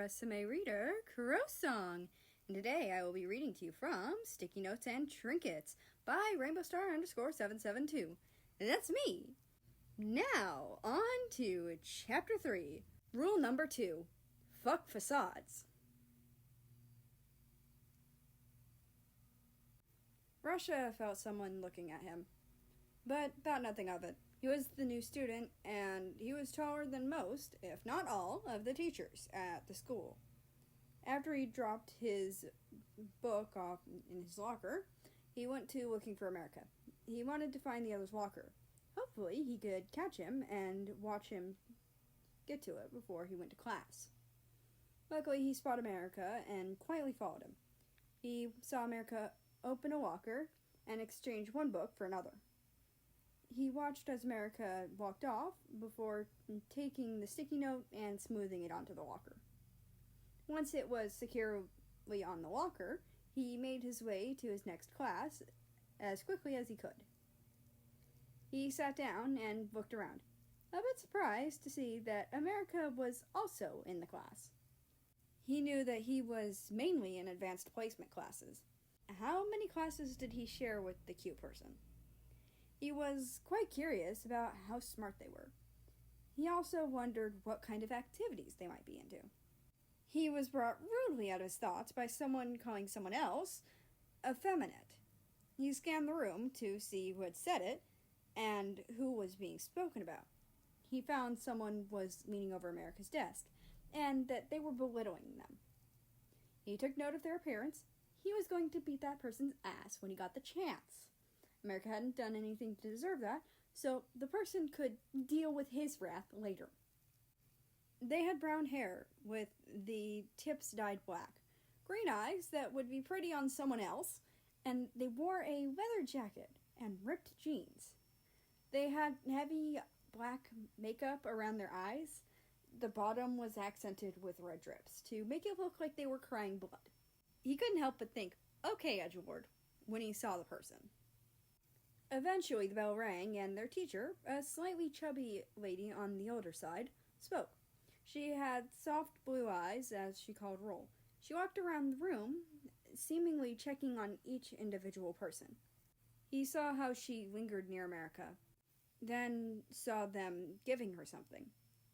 Rusame reader, Song, and today I will be reading to you from Sticky Notes and Trinkets by RainbowStar_772. And that's me! Now, on to Chapter 3. Rule number 2. Fuck facades. Russia felt someone looking at him, but thought nothing of it. He was the new student, and he was taller than most, if not all, of the teachers at the school. After he dropped his book off in his locker, he went to looking for America. He wanted to find the other's locker. Hopefully, he could catch him and watch him get to it before he went to class. Luckily, he spotted America and quietly followed him. He saw America open a locker and exchange one book for another. He watched as America walked off before taking the sticky note and smoothing it onto the locker. Once it was securely on the locker, he made his way to his next class as quickly as he could. He sat down and looked around, a bit surprised to see that America was also in the class. He knew that he was mainly in advanced placement classes. How many classes did he share with the cute person? He was quite curious about how smart they were. He also wondered what kind of activities they might be into. He was brought rudely out of his thoughts by someone calling someone else effeminate. He scanned the room to see who had said it and who was being spoken about. He found someone was leaning over America's desk and that they were belittling them. He took note of their appearance. He was going to beat that person's ass when he got the chance. America hadn't done anything to deserve that, so the person could deal with his wrath later. They had brown hair, with the tips dyed black, green eyes that would be pretty on someone else, and they wore a leather jacket and ripped jeans. They had heavy black makeup around their eyes. The bottom was accented with red drips to make it look like they were crying blood. He couldn't help but think, okay, edgelord, when he saw the person. Eventually the bell rang, and their teacher, a slightly chubby lady on the older side, spoke. She had soft blue eyes as she called roll. She walked around the room, seemingly checking on each individual person. He saw how she lingered near America, then saw them giving her something.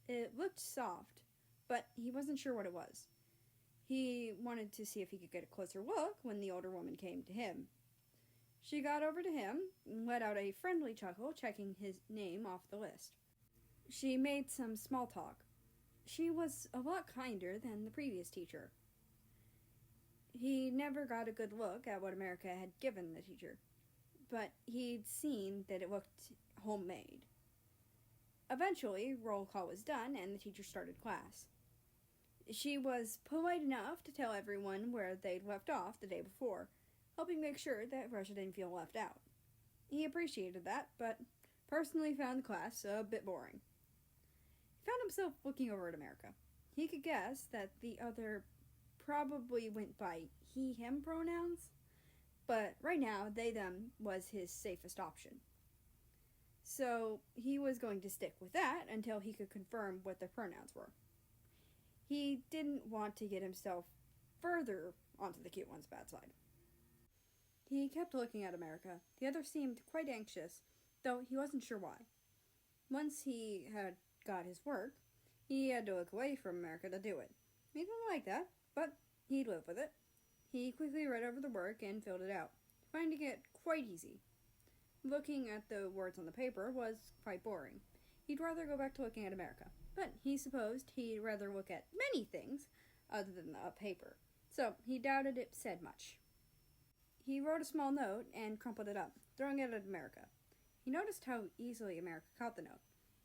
It looked soft, but he wasn't sure what it was. He wanted to see if he could get a closer look when the older woman came to him. She got over to him, let out a friendly chuckle, checking his name off the list. She made some small talk. She was a lot kinder than the previous teacher. He never got a good look at what America had given the teacher, but he'd seen that it looked homemade. Eventually, roll call was done, and the teacher started class. She was polite enough to tell everyone where they'd left off the day before, helping make sure that Russia didn't feel left out. He appreciated that, but personally found the class a bit boring. He found himself looking over at America. He could guess that the other probably went by he/him pronouns, but right now, they/them was his safest option. So he was going to stick with that until he could confirm what the pronouns were. He didn't want to get himself further onto the cute one's bad side. He kept looking at America. The other seemed quite anxious, though he wasn't sure why. Once he had got his work, he had to look away from America to do it. He didn't like that, but he'd live with it. He quickly read over the work and filled it out, finding it quite easy. Looking at the words on the paper was quite boring. He'd rather go back to looking at America, but he supposed he'd rather look at many things other than a paper, so he doubted it said much. He wrote a small note and crumpled it up, throwing it at America. He noticed how easily America caught the note,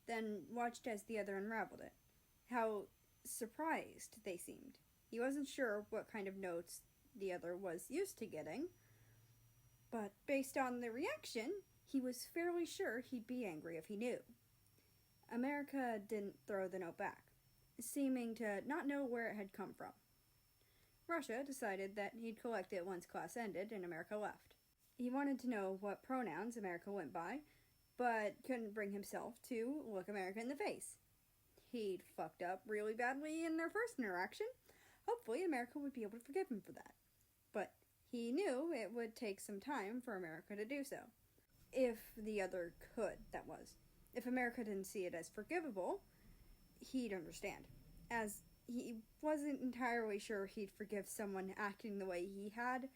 then watched as the other unraveled it. How surprised they seemed. He wasn't sure what kind of notes the other was used to getting, but based on the reaction, he was fairly sure he'd be angry if he knew. America didn't throw the note back, seeming to not know where it had come from. Russia decided that he'd collect it once class ended and America left. He wanted to know what pronouns America went by, but couldn't bring himself to look America in the face. He'd fucked up really badly in their first interaction, Hopefully, America would be able to forgive him for that. But he knew it would take some time for America to do so. If the other could, that was. If America didn't see it as forgivable, he'd understand. As he wasn't entirely sure he'd forgive someone acting the way he had,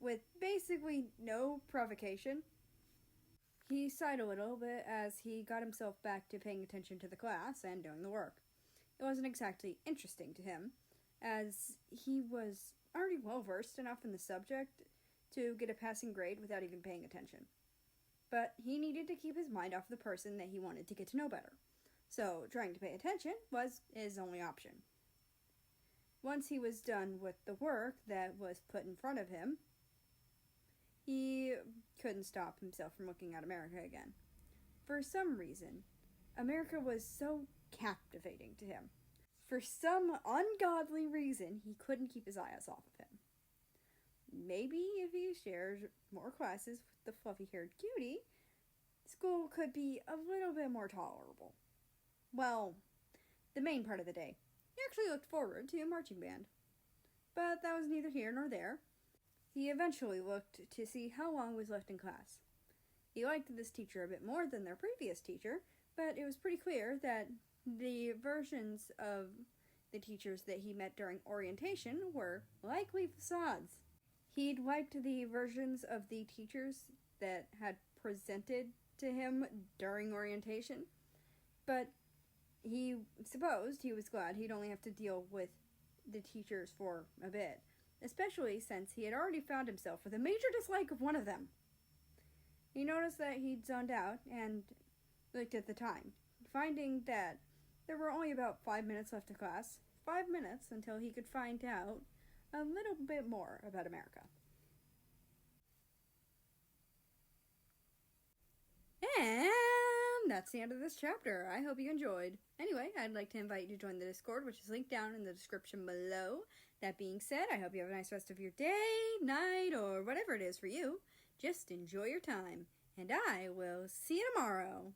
with basically no provocation. He sighed a little bit as he got himself back to paying attention to the class and doing the work. It wasn't exactly interesting to him, as he was already well versed enough in the subject to get a passing grade without even paying attention. But he needed to keep his mind off the person that he wanted to get to know better, so trying to pay attention was his only option. Once he was done with the work that was put in front of him, he couldn't stop himself from looking at America again. For some reason, America was so captivating to him. For some ungodly reason, he couldn't keep his eyes off of him. Maybe if he shared more classes with the fluffy-haired cutie, school could be a little bit more tolerable. Well, the main part of the day, he actually looked forward to marching band. But that was neither here nor there. He eventually looked to see how long was left in class. He liked this teacher a bit more than their previous teacher, but it was pretty clear that the versions of the teachers that he met during orientation were likely facades. He'd liked the versions of the teachers that had presented to him during orientation, but he supposed he was glad he'd only have to deal with the teachers for a bit, especially since he had already found himself with a major dislike of one of them. He noticed that he'd zoned out and looked at the time, finding that there were only about 5 minutes left of class. 5 minutes until he could find out a little bit more about America. And that's the end of this chapter. I hope you enjoyed. Anyway, I'd like to invite you to join the Discord, which is linked down in the description below. That being said, I hope you have a nice rest of your day, night, or whatever it is for you. Just enjoy your time, and I will see you tomorrow.